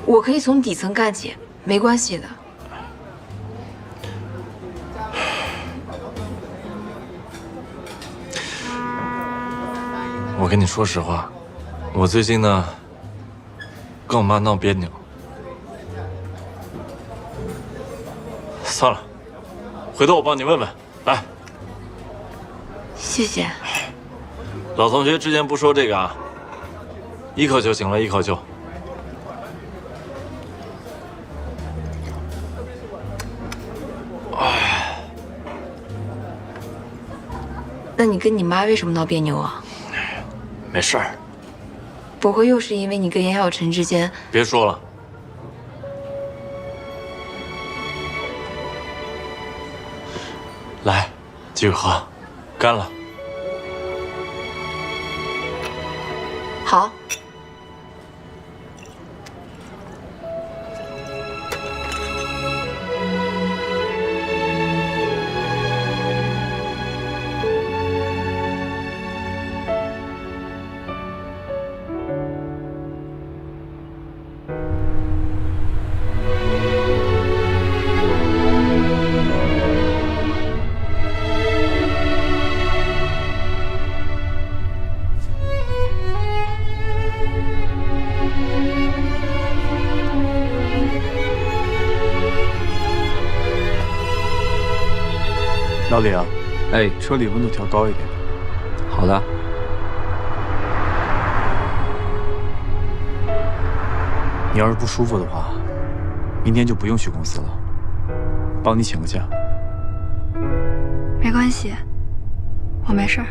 我可以从底层干起，没关系的。我跟你说实话，我最近呢跟我妈闹别扭。算了，回头我帮你问问。来，谢谢。老同学之前不说这个啊，一口就行了，一口就。那你跟你妈为什么闹别扭啊？没事儿。不会又是因为你跟严小晨之间……别说了。来，继续喝，干了。好。老李啊，哎，车里温度调高一点。好的。你要是不舒服的话，明天就不用去公司了，帮你请个假。没关系，我没事儿，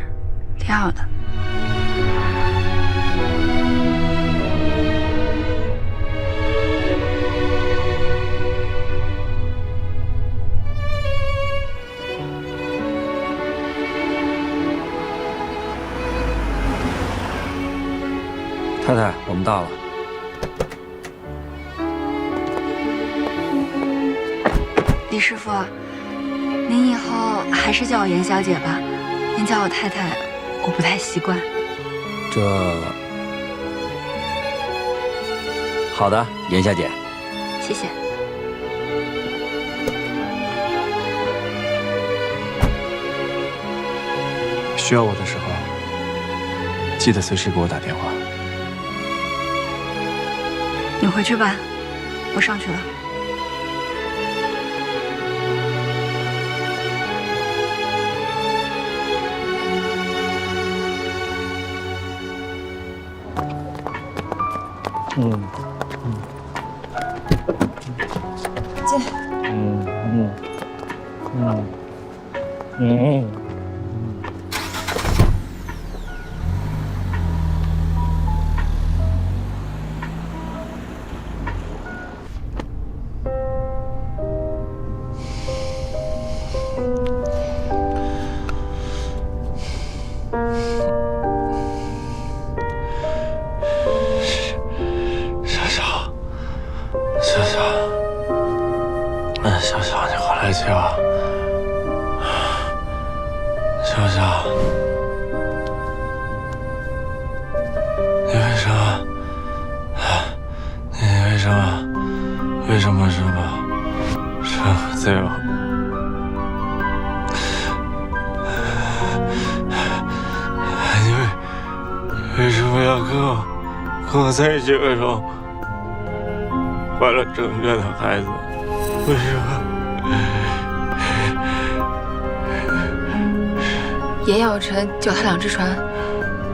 挺好的。太太，我们到了。李师傅，您以后还是叫我严小姐吧，您叫我太太，我不太习惯。好的，严小姐。谢谢。需要我的时候，记得随时给我打电话。你回去吧，我上去了。小小，你回来接我。小小，你为什么？你为什么这么对我？你为什么要跟我在一起？为什么怀了正月的孩子？为什么？严小晨脚踏两只船，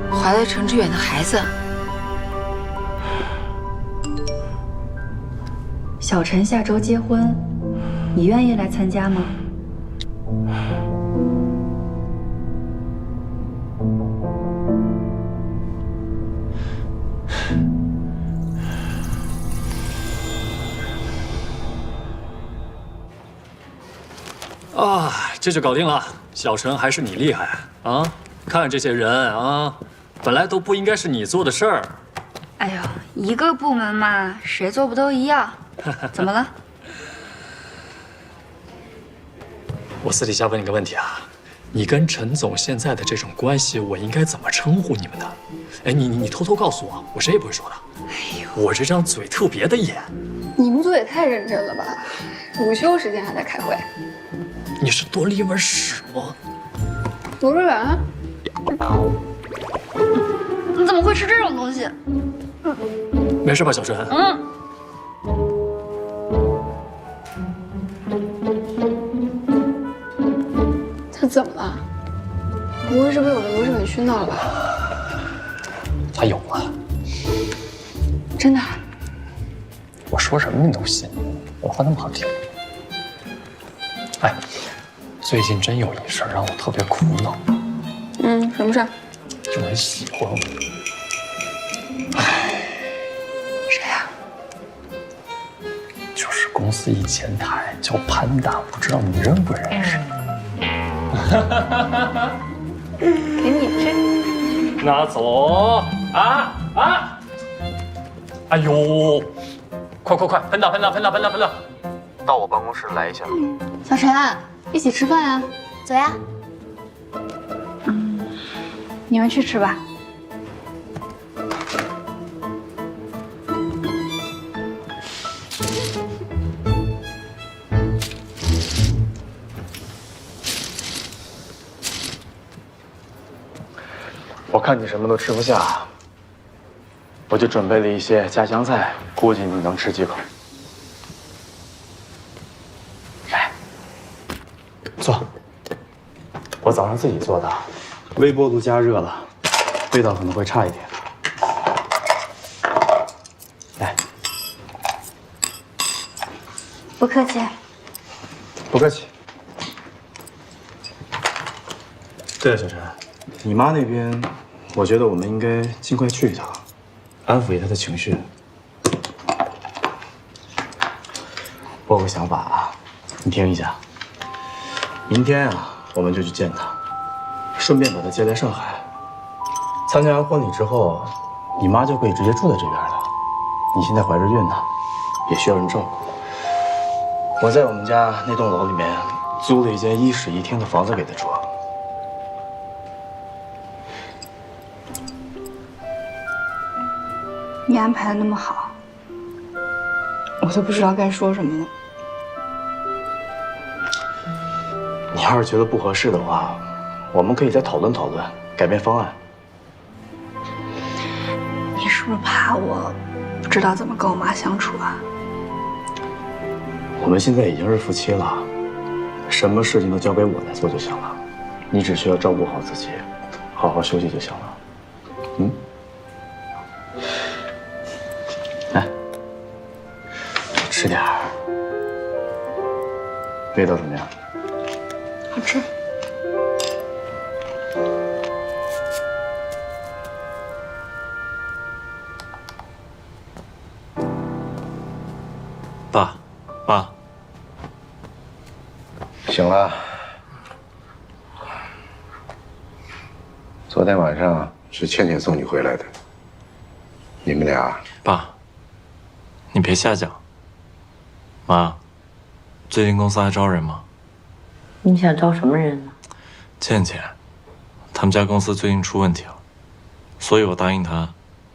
怀了程志远的孩子。小晨下周结婚，你愿意来参加吗？啊，这就搞定了。小陈还是你厉害啊！看这些人啊，本来都不应该是你做的事儿。哎呦，一个部门嘛，谁做不都一样？怎么了？我私底下问你个问题啊，你跟陈总现在的这种关系，我应该怎么称呼你们的？哎，你偷偷告诉我，我谁也不会说的。哎呦，我这张嘴特别的严。你们组也太认真了吧？午休时间还在开会。你是多了一门屎吗？罗瑞元，你怎么会吃这种东西？没事吧，小陈？他怎么了？不会是被我的螺蛳粉熏到了吧？他有了。真的？我说什么你都信，我话那么好听。哎，最近真有一事让我特别苦恼。什么事儿？有人喜欢我。哎，谁呀？就是公司一前台叫潘大，不知道你认不认识？给你吃。拿走啊！哎呦，快，潘大，到我办公室来一下。小陈，一起吃饭啊！走呀。你们去吃吧。我看你什么都吃不下，我就准备了一些家乡菜，估计你能吃几口。来，坐。我早上自己做的，微波炉加热了，味道可能会差一点。来，不客气。不客气。对了，小陈，你妈那边，我觉得我们应该尽快去一趟，安抚一下她的情绪。我有个想法啊，你听一下。明天啊，我们就去见她，顺便把她接来上海。参加完婚礼之后，你妈就可以直接住在这边了。你现在怀着孕呢，也需要人照顾。我在我们家那栋楼里面租了一间1室1厅的房子给她住。你安排的那么好，我都不知道该说什么了。你要是觉得不合适的话，我们可以再讨论讨论，改变方案。你是不是怕我不知道怎么跟我妈相处啊？我们现在已经是夫妻了，什么事情都交给我来做就行了，你只需要照顾好自己，好好休息就行了。来，吃点儿，味道怎么样？好吃。爸，醒了。昨天晚上是倩倩送你回来的，你们俩。爸，你别瞎讲。妈，最近公司还招人吗？你想招什么人呢？倩倩，他们家公司最近出问题了，所以我答应她，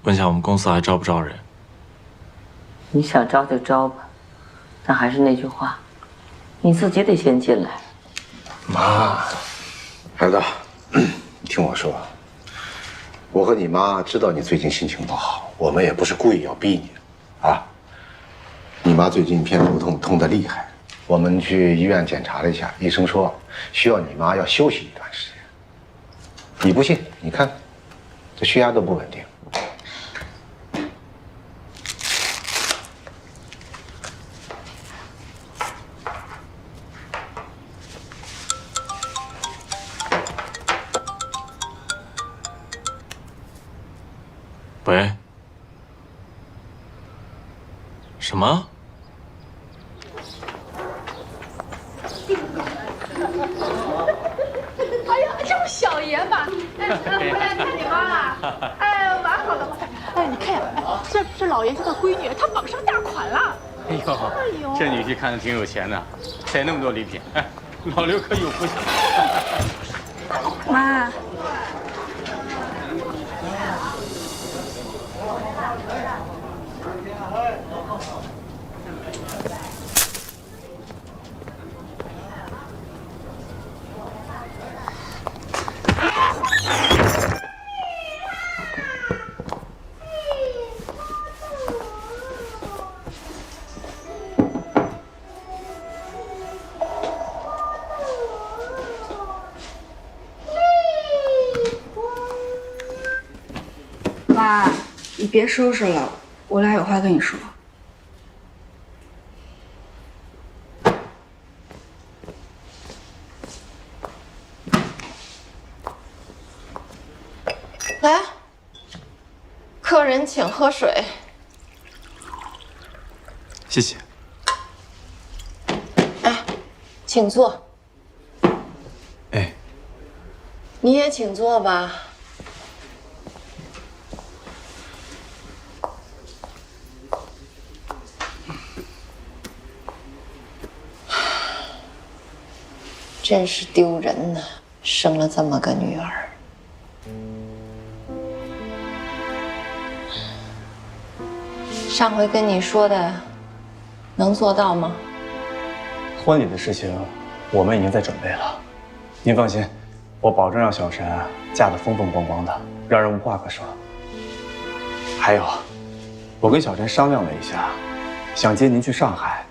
问下我们公司还招不招人。你想招就招吧，但还是那句话，你自己得先进来。妈，孩子，你听我说，我和你妈知道你最近心情不好，我们也不是故意要逼你啊。你妈最近偏头痛，痛得厉害，我们去医院检查了一下，医生说需要你妈要休息一段时间。你不信，你看，这血压都不稳定。喂？什么？小爷吧，回来看你妈了。哎，蛮好的。哎，你看呀，这老爷家的闺女，她绑上大款了。哎呦，这女婿看着挺有钱的，带那么多礼品，哎，老刘可有福气。妈。妈，你别收拾了，我俩有话跟你说。来，客人请喝水。谢谢。哎，请坐。哎，你也请坐吧。真是丢人呐，生了这么个女儿。上回跟你说的，能做到吗？婚礼的事情，我们已经在准备了。您放心，我保证让小陈嫁得风风光光的，让人无话可说。还有，我跟小陈商量了一下，想接您去上海，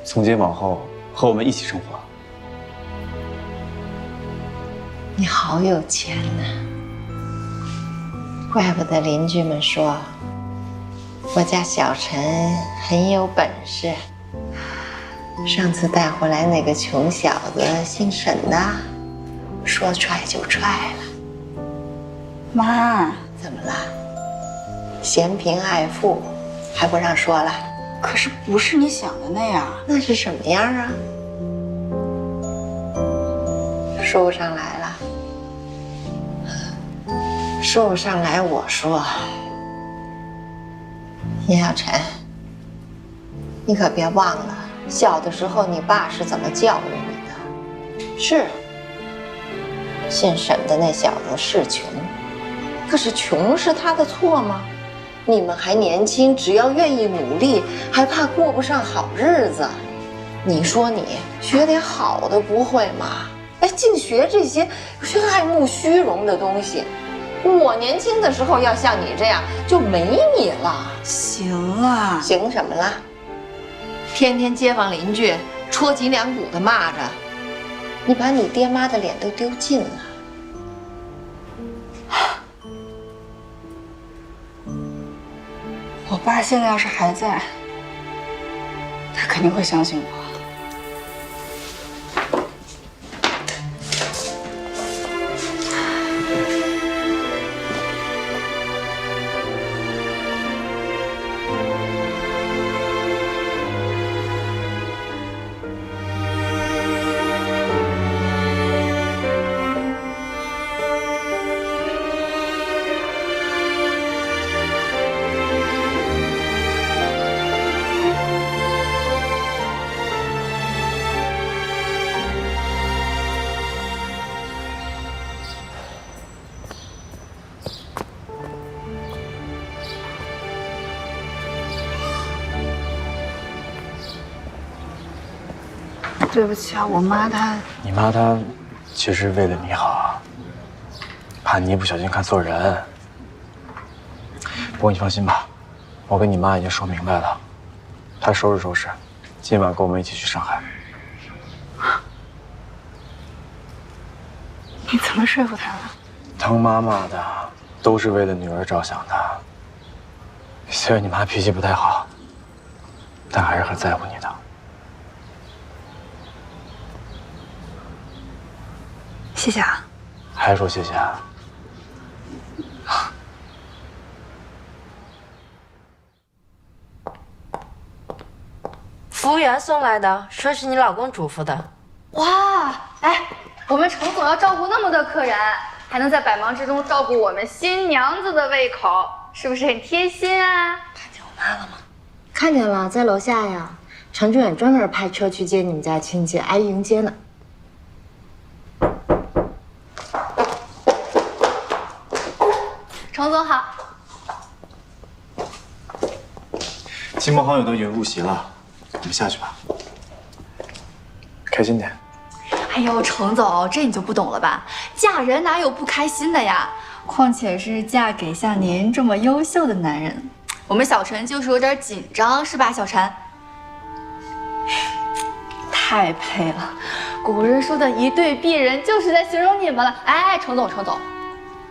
从今往后和我们一起生活。你好有钱呐，怪不得邻居们说我家小陈很有本事。上次带回来那个穷小子姓沈的，说踹就踹了。妈，怎么了？嫌贫爱富，还不让说了？可是不是你想的那样。那是什么样啊？说不上来了。说不上来，我说，严小晨，你可别忘了，小的时候你爸是怎么教育你的。是，姓沈的那小子是穷，可是穷是他的错吗？你们还年轻，只要愿意努力，还怕过不上好日子？你说你学点好的不会吗？哎，净学这些爱慕虚荣的东西。我年轻的时候要像你这样，就没你了。行了，行什么了？天天街坊邻居戳脊梁骨的骂着，你把你爹妈的脸都丢尽了。我爸现在要是还在，他肯定会相信我。对不起啊，我妈她……你妈她其实为了你好，怕你一不小心看错人。不过你放心吧，我跟你妈已经说明白了，她收拾收拾，今晚跟我们一起去上海。你怎么说服她的？当妈妈的都是为了女儿着想的。虽然你妈脾气不太好，但还是很在乎你的。谢谢啊。还说谢谢啊？服务员送来的，说是你老公嘱咐的。哇，哎，我们程总要照顾那么多客人，还能在百忙之中照顾我们新娘子的胃口，是不是很贴心啊？看见我妈了吗？看见了，在楼下呀。程志远专门派车去接你们家亲戚，阿姨迎接呢。程总好。亲朋好友都已经入席了，我们下去吧。开心点。哎呦，程总，这你就不懂了吧？嫁人哪有不开心的呀？况且是嫁给像您这么优秀的男人，我们小陈就是有点紧张，是吧，小陈？太配了，古人说的一对璧人就是在形容你们了。哎，程总，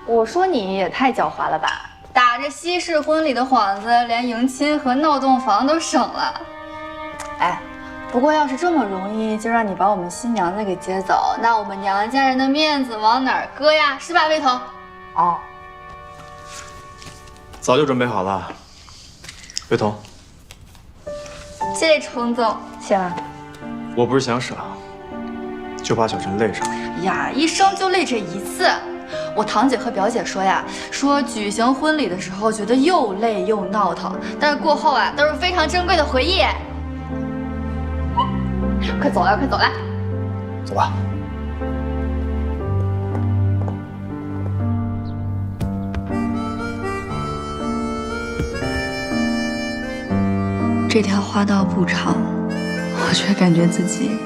我说你也太狡猾了吧！打着西式婚礼的幌子，连迎亲和闹洞房都省了。哎，不过要是这么容易就让你把我们新娘子给接走，那我们娘家人的面子往哪儿搁呀？是吧，魏彤？哦，早就准备好了。魏彤，谢谢程总，谢了。我不是想省，就怕小陈累上了。呀，一生就累这一次。我堂姐和表姐说呀，说举行婚礼的时候觉得又累又闹腾，但是过后啊都是非常珍贵的回忆。快走了，快走了，走吧。这条花道不长，我却感觉自己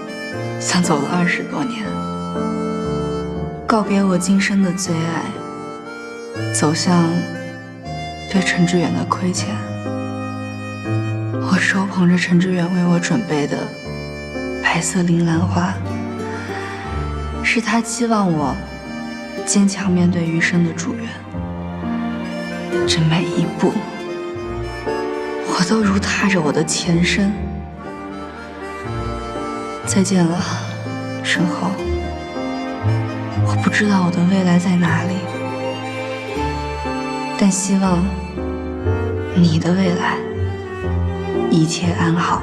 像走了20多年。告别我今生的最爱，走向对陈志远的亏欠。我手捧着陈志远为我准备的白色铃兰花，是他期望我坚强面对余生的祝愿。这每一步，我都如踏着我的前身。再见了，身后。我不知道我的未来在哪里，但希望你的未来一切安好。